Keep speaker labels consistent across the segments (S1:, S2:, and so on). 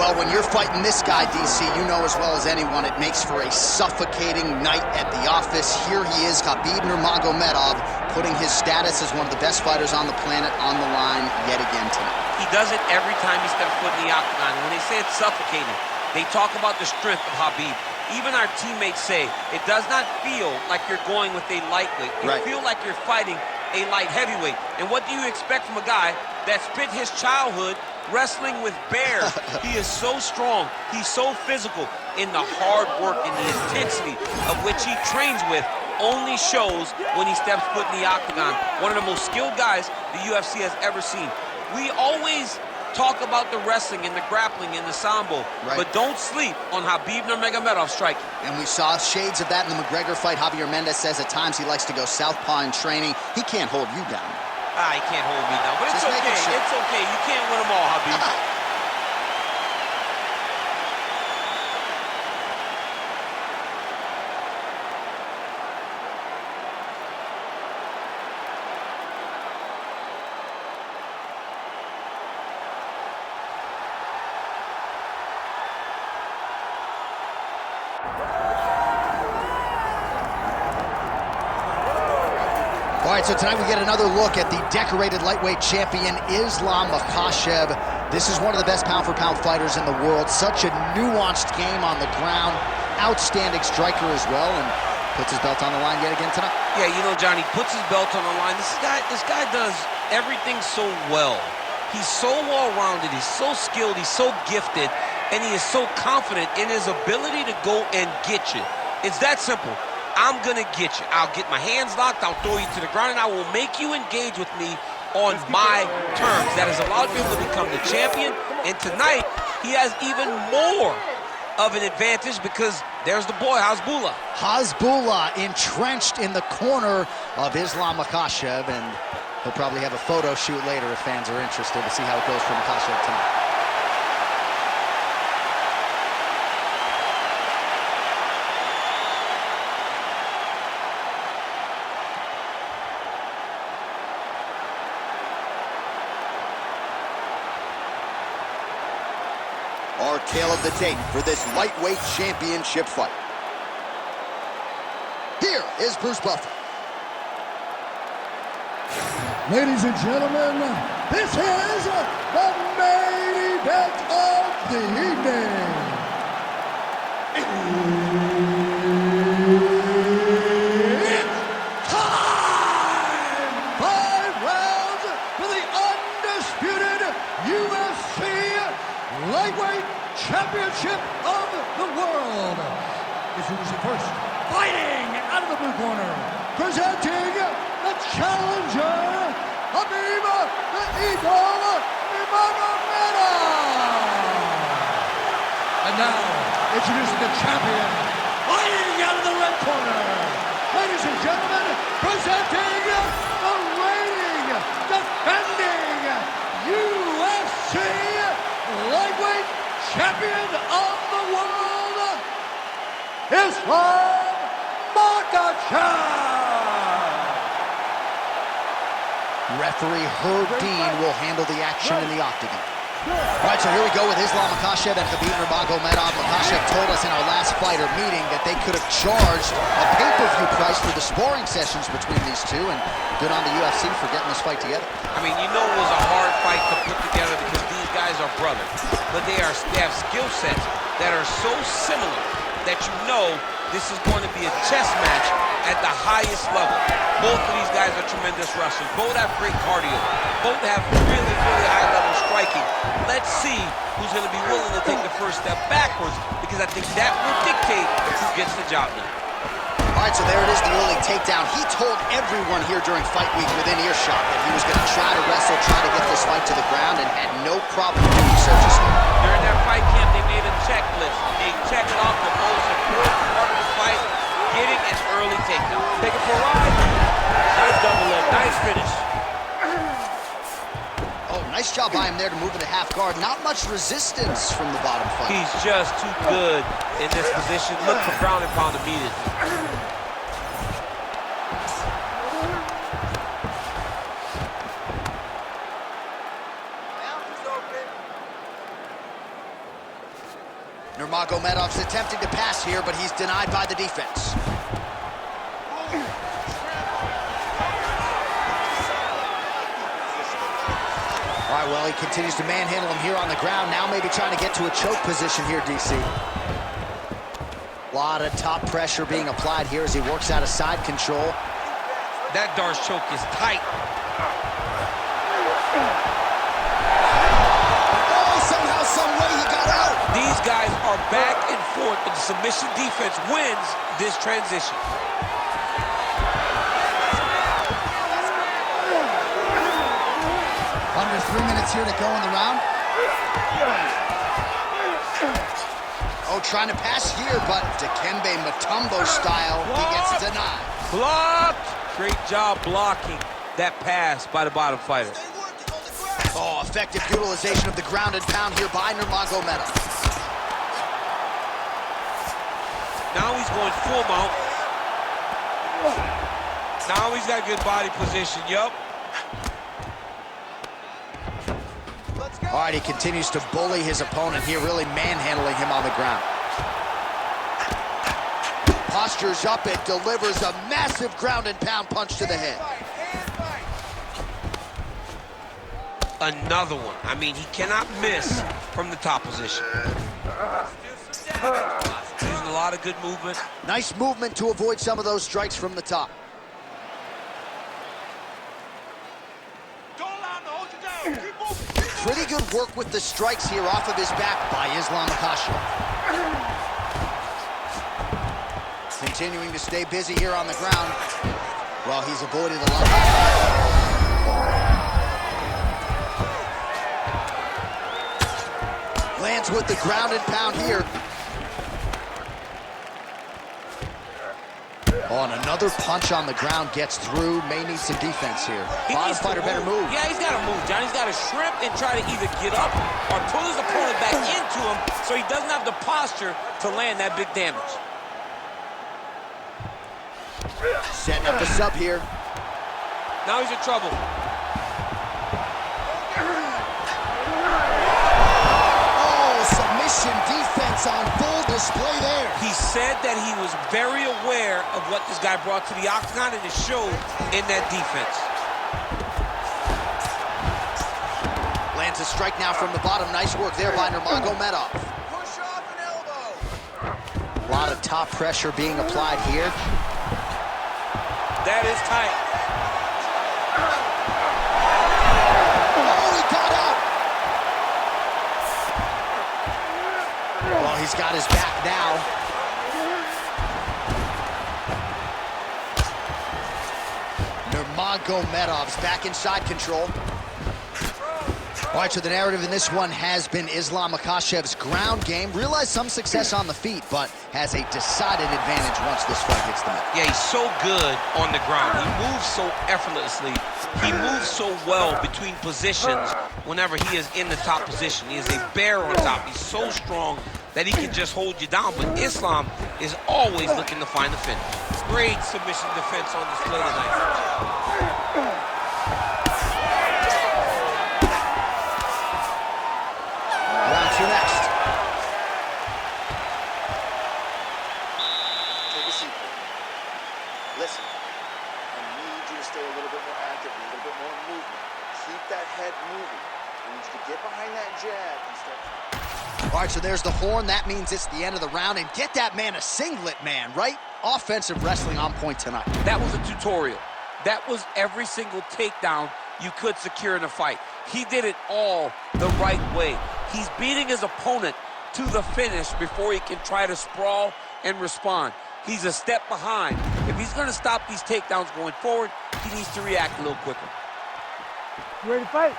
S1: Well, when you're fighting this guy, DC, you know as well as anyone, it makes for a suffocating night at the office. Here he is, KHABIB NURMAGOMEDOV, putting his status as one of the best fighters on the planet on the line yet again tonight.
S2: He does it every time he steps foot in the octagon. When they say it's suffocating, they talk about the strength of KHABIB. Even our teammates say it does not feel like you're going with a lightweight. You feel like you're fighting a light heavyweight. And what do you expect from a guy that spent his childhood wrestling with bears? He is so strong, he's so physical, and the hard work and the intensity of which he trains with only shows when he steps foot in the octagon. One of the most skilled guys the UFC has ever seen. We always talk about the wrestling and the grappling and the sambo, but don't sleep on KHABIB NURMAGOMEDOV striking.
S1: And we saw shades of that in the McGregor fight. Javier Mendez says at times he likes to go southpaw in training. He can't hold you down.
S2: He can't hold me down, but it's okay. It's okay. You can't win them all, KHABIB.
S1: All right, so tonight we get another look at the decorated lightweight champion, Islam Makhachev. This is one of the best pound-for-pound fighters in the world. Such a nuanced game on the ground. Outstanding striker as well, and puts his belt on the line yet again tonight.
S2: Yeah, you know, Johnny, puts his belt on the line. This guy does everything so well. He's so well-rounded, he's so skilled, he's so gifted, and he is so confident in his ability to go and get you. It's that simple. I'm gonna get you. I'll get my hands locked, I'll throw you to the ground, and I will make you engage with me on my terms. That has allowed him to become the champion, and tonight, he has even more of an advantage because there's the boy, Hasbullah.
S1: Hasbullah entrenched in the corner of Islam Makhachev, and he'll probably have a photo shoot later if fans are interested to see how it goes for Makhachev tonight. Our tale of the tape for this lightweight championship fight. Here is Bruce Buffer.
S3: Ladies and gentlemen, this is the main event of the evening. It's time! 5 rounds for the undisputed UFC Lightweight Championship of the world. Introducing first, fighting out of the blue corner, presenting the challenger, KHABIB the Eagle Nurmagomedov. And now, introducing the champion, fighting out of the red corner. Ladies and gentlemen, presenting the reigning, defending UFC Lightweight Champion of the world, Islam Makhachev.
S1: Referee Herb Dean will handle the action in the octagon. All right, so here we go with Islam Makhachev and KHABIB NURMAGOMEDOV. Makhachev told us in our last fighter meeting that they could have charged a pay-per-view price for the sparring sessions between these two, and good on the UFC for getting this fight together.
S2: I mean, you know it was a hard fight to put together because these guys are brothers, but they have skill sets that are so similar that you know this is going to be a chess match at the highest level. Both of these guys are tremendous wrestlers. Both have great cardio. Both have really, really high level striking. Let's see who's going to be willing to take the first step backwards, because I think that will dictate who gets the job done.
S1: All right, so there it is, the early takedown. He told everyone here during fight week within earshot that he was going to try to wrestle, try to get this fight to the ground, and had no problem doing so just now.
S2: During that fight camp, they made a checklist. They checked off the most important part of the fight, getting an early takedown. Take it for a ride. Nice double leg, nice finish.
S1: Oh, nice job by him there to move into half guard. Not much resistance from the bottom fight.
S2: He's just too good in this position. Look for ground and pound immediately.
S1: Nurmagomedov's attempting to pass here, but he's denied by the defense. All right, well, he continues to manhandle him here on the ground. Now maybe trying to get to a choke position here, DC. A lot of top pressure being applied here as he works out of side control.
S2: That Darce choke is tight.
S1: Oh, somehow, some way he got out.
S2: These guys are back and forth, but the submission defense wins this transition.
S1: Under 3 minutes here to go in the round. Oh, trying to pass here, but Dikembe Mutombo style, he gets denied.
S2: Blocked! Great job blocking that pass by the bottom fighter.
S1: Oh, effective utilization of the ground and pound here by Nurmagomedov.
S2: Now he's going full mount. Now he's got good body position, yup.
S1: All right, he continues to bully his opponent here, really manhandling him on the ground. Postures up and delivers a massive ground and pound punch to the head.
S2: Another one. I mean, he cannot miss from the top position. Using a lot of good movement.
S1: Nice movement to avoid some of those strikes from the top. Pretty good work with the strikes here off of his back by Islam Makhachev. Continuing to stay busy here on the ground. Well, he's avoided a lot. Lands with the ground and pound here. Oh, and another punch on the ground gets through. May need some defense here. Bottom fighter better move.
S2: Yeah, he's got to move, John. He's got to shrimp and try to either get up or pull his opponent back into him so he doesn't have the posture to land that big damage.
S1: Setting up the sub here.
S2: Now he's in trouble.
S1: Oh, submission defense on full display there.
S2: He said that he was very aware of what this guy brought to the octagon, and it showed in that defense.
S1: Lands a strike now from the bottom. Nice work there by Nurmagomedov.
S4: Push off an elbow.
S1: A lot of top pressure being applied here.
S2: That is tight.
S1: Oh, he got out. Well, he's got his back now. Nurmagomedov's back inside control. All right, so the narrative in this one has been Islam Makhachev's ground game. Realized some success on the feet, but has a decided advantage once this fight hits the mat.
S2: Yeah, he's so good on the ground. He moves so effortlessly. He moves so well between positions whenever he is in the top position. He is a bear on top. He's so strong that he can just hold you down. But Islam is always looking to find the finish. Great submission defense on display tonight.
S1: Round two next.
S4: Take a seat. Listen, I need you to stay a little bit more active, a little bit more movement. Keep that head moving. I need you to get behind that jab and start.
S1: All right, so there's the horn. That means it's the end of the round. And get that man a singlet, man, right? Offensive wrestling on point tonight.
S2: That was a tutorial. That was every single takedown you could secure in a fight. He did it all the right way. He's beating his opponent to the finish before he can try to sprawl and respond. He's a step behind. If he's going to stop these takedowns going forward, he needs to react a little quicker.
S5: You ready to fight?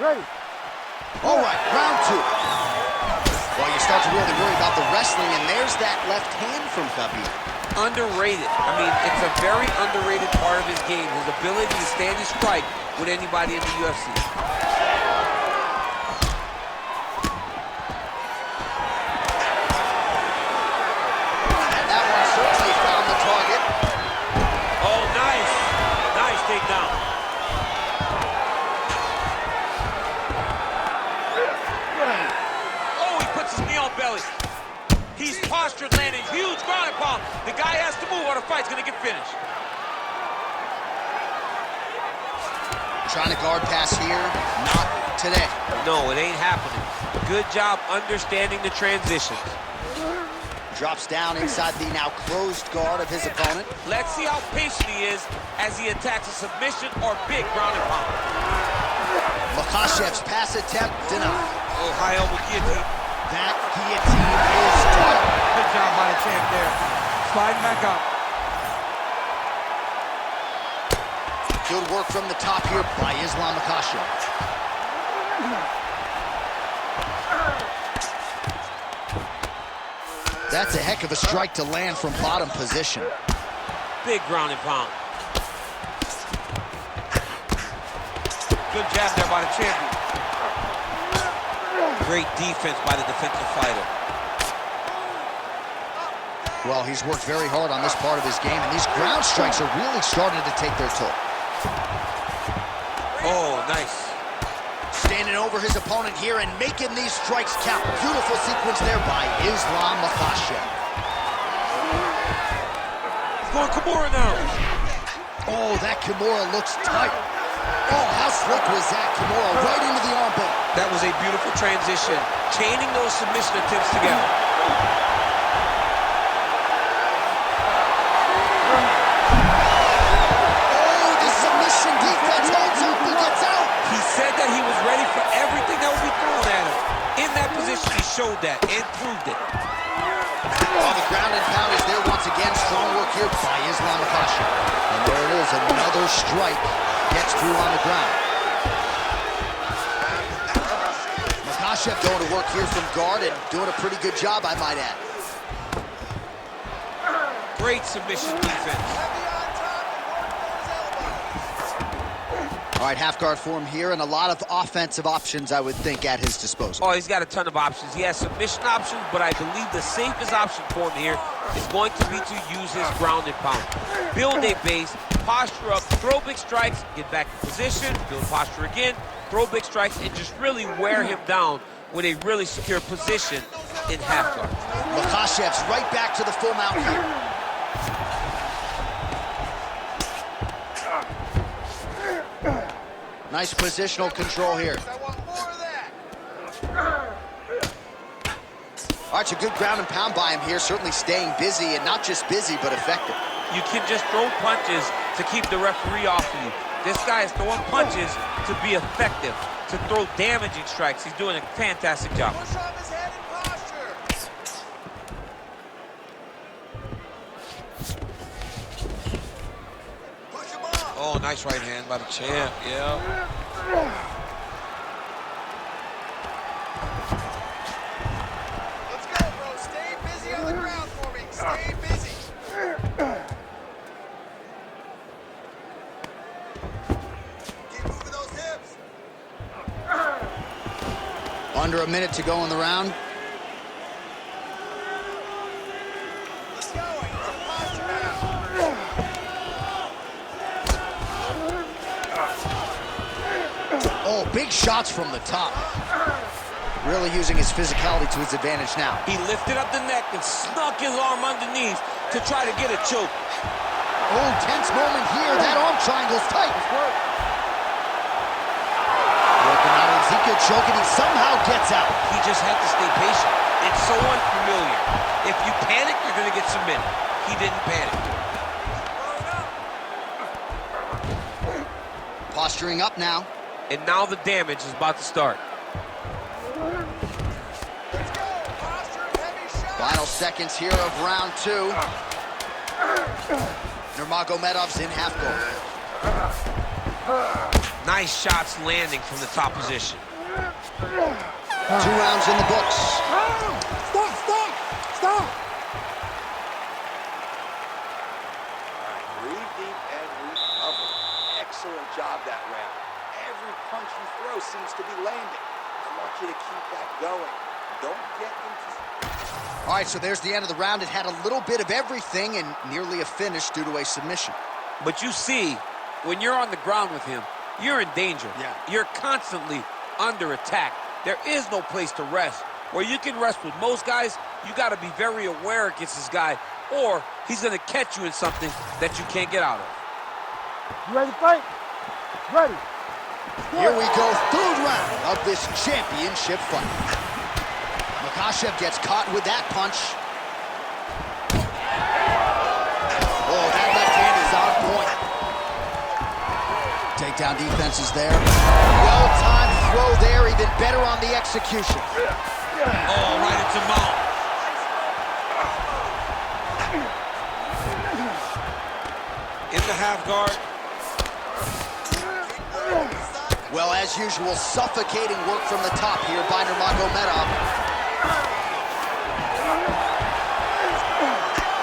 S5: Ready.
S1: All right, round two. Well, you start to really worry about the wrestling, and there's that left hand from KHABIB.
S2: Underrated. I mean, it's a very underrated part of his game, his ability to stand and strike with anybody in the UFC.
S1: And that one certainly found the target.
S2: Oh, nice. Nice takedown. Oh, he puts his knee on belly. finish.
S1: Trying to guard pass here, not today.
S2: No, it ain't happening. Good job understanding the transitions.
S1: Drops down inside the now closed guard of his opponent.
S2: Let's see how patient he is as he attacks a submission or big ground and pound.
S1: Makhachev's pass attempt denied.
S2: Oh, high elbow guillotine.
S1: That guillotine is done.
S5: Good job by the champ there. Sliding back up.
S1: Good work from the top here by Islam Makhachev. That's a heck of a strike to land from bottom position.
S2: Big ground and pound. Good jab there by the champion. Great defense by the defensive fighter.
S1: Well, he's worked very hard on this part of his game, and these ground strikes are really starting to take their toll.
S2: Oh, nice.
S1: Standing over his opponent here and making these strikes count. Beautiful sequence there by Islam Makhachev.
S2: Going Kimura now.
S1: Oh, that Kimura looks tight. Oh, how slick was that Kimura? Right into the armpit.
S2: That was a beautiful transition, chaining those submission attempts together.
S1: Oh, the submission defense holds up. He gets out.
S2: He said that he was ready for everything that would be thrown at him. In that position, he showed that and proved it.
S1: Oh, the ground and pound is there once again. Strong work here by Islam Makhachev. And there it is, another strike gets through on the ground. Makhachev going to work here from guard and doing a pretty good job, I might add.
S2: Great submission defense.
S1: All right, half guard for him here, and a lot of offensive options, I would think, at his disposal.
S2: Oh, he's got a ton of options. He has submission options, but I believe the safest option for him here is going to be to use his ground and pound. Build a base, posture up, throw big strikes, get back in position, build posture again, throw big strikes, and just really wear him down with a really secure position in half guard.
S1: Makhachev's right back to the full mount here. Nice positional control here.
S4: I want more of that.
S1: All right, so good ground and pound by him here, certainly staying busy, and not just busy, but effective.
S2: You can just throw punches to keep the referee off of you. This guy is throwing punches to be effective, to throw damaging strikes. He's doing a fantastic job.
S4: Push off his head and posture. Push him off.
S2: Oh, nice right hand by the champ, yeah.
S4: Let's go, bro. Stay busy on the ground for me. Stay busy. Keep moving those hips.
S1: Under a minute to go in the round.
S4: Let's go. I need some posture now.
S1: Oh, big shots from the top. Really using his physicality to his advantage now.
S2: He lifted up the neck and snuck his arm underneath to try to get a choke.
S1: Oh, tense moment here. That arm triangle's tight. Working out Ezekiel choking. He somehow gets out.
S2: He just had to stay patient. It's so unfamiliar. If you panic, you're going to get submitted. He didn't panic.
S1: Posturing up now.
S2: And now the damage is about to start.
S4: Let's go. Posture, heavy shot.
S1: Final seconds here of round two. Nurmagomedov's in half guard.
S2: Nice shots landing from the top position.
S1: 2 rounds in the books.
S5: Stop!
S4: Breathe deep and recover. Excellent job that round. Every punch you throw seems to be landing. I want you to keep that going. Don't get into...
S1: All right, so there's the end of the round. It had a little bit of everything and nearly a finish due to a submission.
S2: But you see, when you're on the ground with him, you're in danger.
S1: Yeah.
S2: You're constantly under attack. There is no place to rest. Where you can rest with most guys, you got to be very aware against this guy, or he's going to catch you in something that you can't get out of.
S5: You ready to fight? Ready.
S1: Here we go, third round of this championship fight. Makhachev gets caught with that punch. Oh, that left hand is on point. Takedown defense is there. Well-timed throw there, even better on the execution.
S2: Oh, right into mount. In the half guard.
S1: Well, as usual, suffocating work from the top here by Nurmagomedov.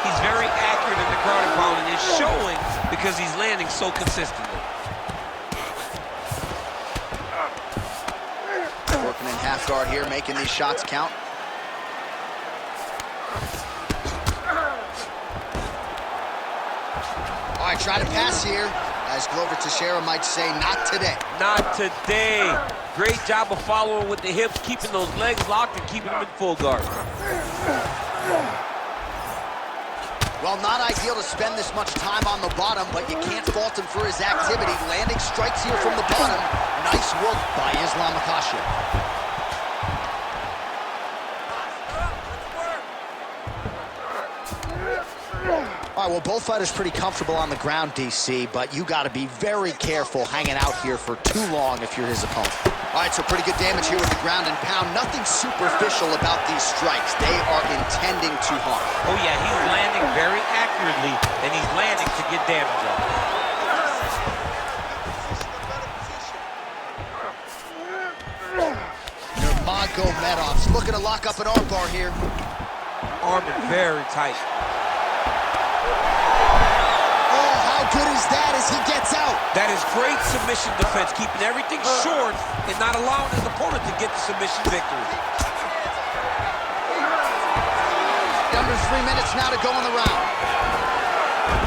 S2: He's very accurate in the ground and pound, and it's showing because he's landing so consistently.
S1: Working in half guard here, making these shots count. All right, try to pass here. As Glover Teixeira might say, not today.
S2: Not today. Great job of following with the hips, keeping those legs locked and keeping them in full guard.
S1: Well, not ideal to spend this much time on the bottom, but you can't fault him for his activity. Landing strikes here from the bottom. Nice work by Islam Makhachev. All right, well, both fighters pretty comfortable on the ground, DC, but you got to be very careful hanging out here for too long if you're his opponent. All right, so pretty good damage here with the ground and pound. Nothing superficial about these strikes. They are intending to harm.
S2: Oh, yeah, he's landing very accurately, and he's landing to get damage on.
S1: Nurmagomedov's looking to lock up an armbar here.
S2: Arming very tight.
S1: How good is that as he gets out?
S2: That is great submission defense, keeping everything short and not allowing his opponent to get the submission victory.
S1: Under 3 minutes now to go in the round.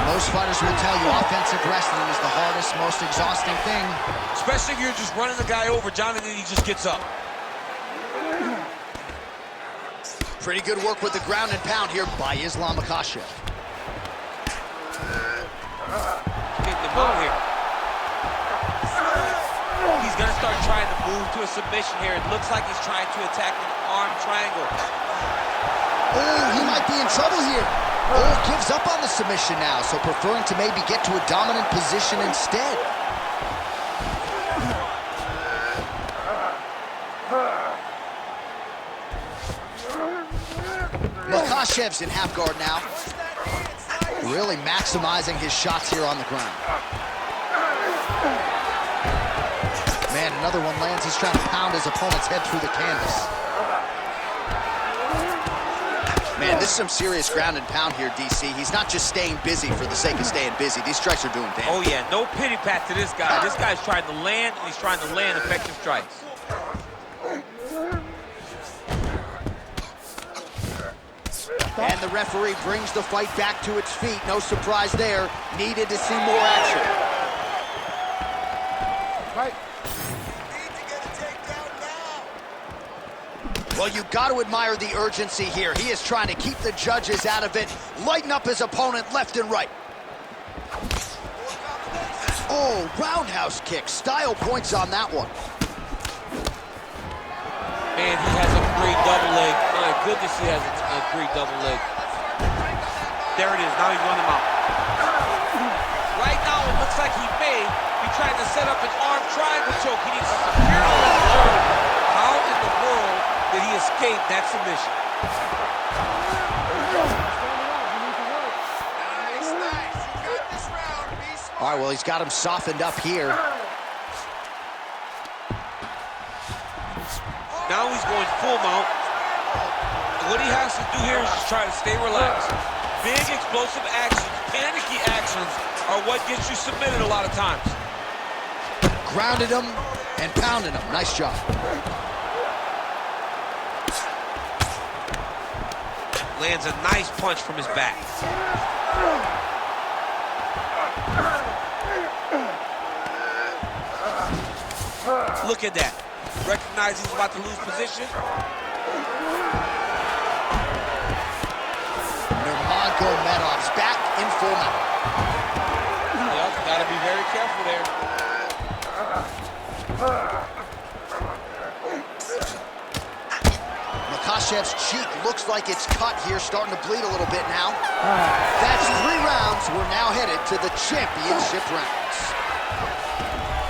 S1: Most fighters will tell you offensive wrestling is the hardest, most exhausting thing.
S2: Especially if you're just running the guy over, John, and then he just gets up.
S1: Pretty good work with the ground and pound here by Islam Makhachev.
S2: Getting the move here. He's gonna start trying to move to a submission here. It looks like he's trying to attack an arm triangle.
S1: Oh, he might be in trouble here. Oh, gives up on the submission now, so preferring to maybe get to a dominant position instead. Makhachev's in half guard now. Really maximizing his shots here on the ground. Man, another one lands. He's trying to pound his opponent's head through the canvas. Man, this is some serious ground and pound here, DC. He's not just staying busy for the sake of staying busy. These strikes are doing damage.
S2: Oh, yeah, no pity pat to this guy. This guy's trying to land, and he's trying to land effective strikes.
S1: And the referee brings the fight back to its feet. No surprise there. Needed to see more action.
S5: Right.
S1: Well, you've got to admire the urgency here. He is trying to keep the judges out of it, lighten up his opponent left and right. Oh, roundhouse kick. Style points on that one.
S2: Man, he has a great double leg. My goodness, he has a great double leg. There it is. Now he's running out. Right now, it looks like he may be trying to set up an arm triangle choke. He needs to severely learn how in the world did he escape that submission.
S1: All right, well, he's got him softened up here.
S2: Now he's going full mount. What he has to do here is just try to stay relaxed. Big explosive actions, panicky actions are what gets you submitted a lot of times.
S1: Grounded him and pounded him. Nice job.
S2: Lands a nice punch from his back. Look at that. Recognize he's about to lose position.
S1: Nurmagomedov's back in full mount.
S2: Yep, gotta be very careful there.
S1: Makhachev's cheek looks like it's cut here, starting to bleed a little bit now. That's 3 rounds. We're now headed to the championship rounds.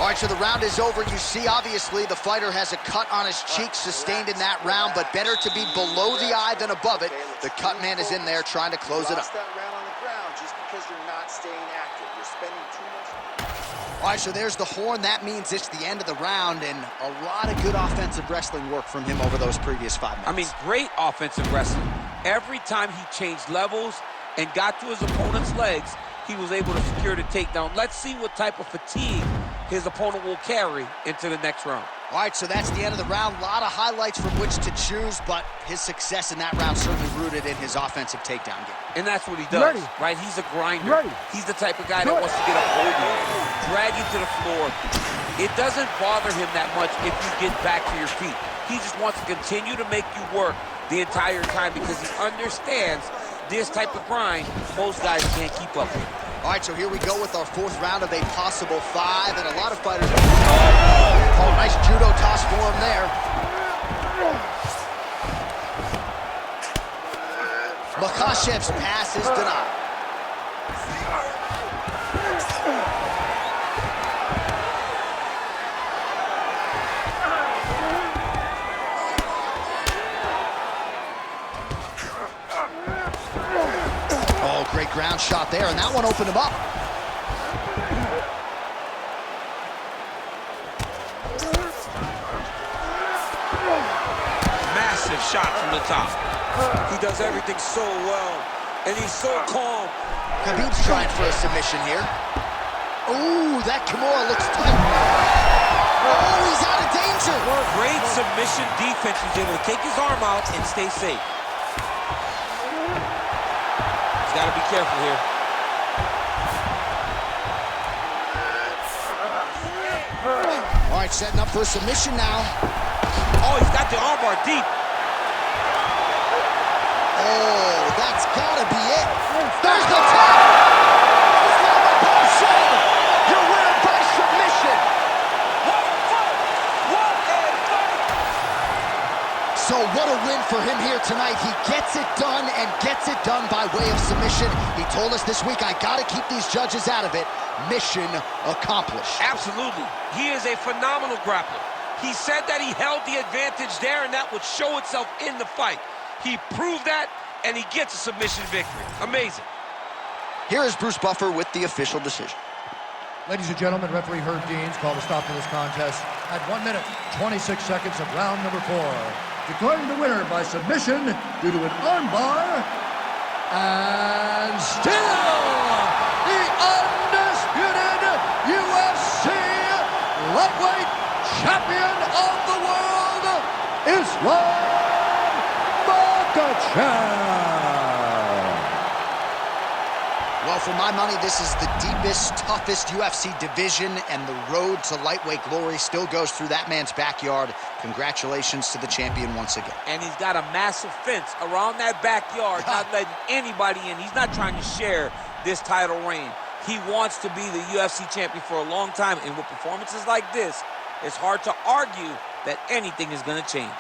S1: All right, so the round is over. You see, obviously, the fighter has a cut on his cheek sustained in that round, but better to be below the eye than above it. The cut man is in there trying to close it up.
S4: That round on the ground just because you're not staying active. You're spending too much.
S1: All right, so there's the horn. That means it's the end of the round, and a lot of good offensive wrestling work from him over those previous 5 minutes.
S2: I mean, great offensive wrestling. Every time he changed levels and got to his opponent's legs, he was able to secure the takedown. Let's see what type of fatigue his opponent will carry into the next round.
S1: All right, so that's the end of the round. A lot of highlights from which to choose, but his success in that round certainly rooted in his offensive takedown game.
S2: And that's what he does, right? He's a grinder. He's the type of guy that wants to get a hold of you, drag you to the floor. It doesn't bother him that much if you get back to your feet. He just wants to continue to make you work the entire time because he understands this type of grind most guys can't keep up with.
S1: All right, so here we go with our 4th round of a possible 5, and a lot of fighters... Oh, nice judo toss for him there. Makhachev's pass is denied. Oh, great ground shot there, and that one opened him up.
S2: Massive shot from the top. He does everything so well, and he's so calm.
S1: Khabib's trying for a submission here. Ooh, that Kimura looks tight. Oh, he's out of danger.
S2: Great submission defense. He's able to take his arm out and stay safe. He's got to be careful here.
S1: All right, setting up for a submission now.
S2: Oh, he's got the armbar deep.
S1: Oh, that's gotta be it. There's the tap. Makhachev, you're winning by submission. So what a win for him here tonight. He gets it done and gets it done by way of submission. He told us this week, I gotta keep these judges out of it. Mission accomplished.
S2: Absolutely. He is a phenomenal grappler. He said that he held the advantage there and that would show itself in the fight. He proved that, and he gets a submission victory. Amazing.
S1: Here is Bruce Buffer with the official decision.
S3: Ladies and gentlemen, referee Herb Dean's called a stop to this contest at 1 minute, 26 seconds of round number 4. Declaring the winner by submission due to an armbar, and still the undisputed UFC lightweight champion of the world, Islam Makhachev.
S1: Well, for my money, this is the deepest, toughest UFC division, and the road to lightweight glory still goes through that man's backyard. Congratulations to the champion once again.
S2: And he's got a massive fence around that backyard, not letting anybody in. He's not trying to share this title reign. He wants to be the UFC champion for a long time, and with performances like this, it's hard to argue that anything is going to change.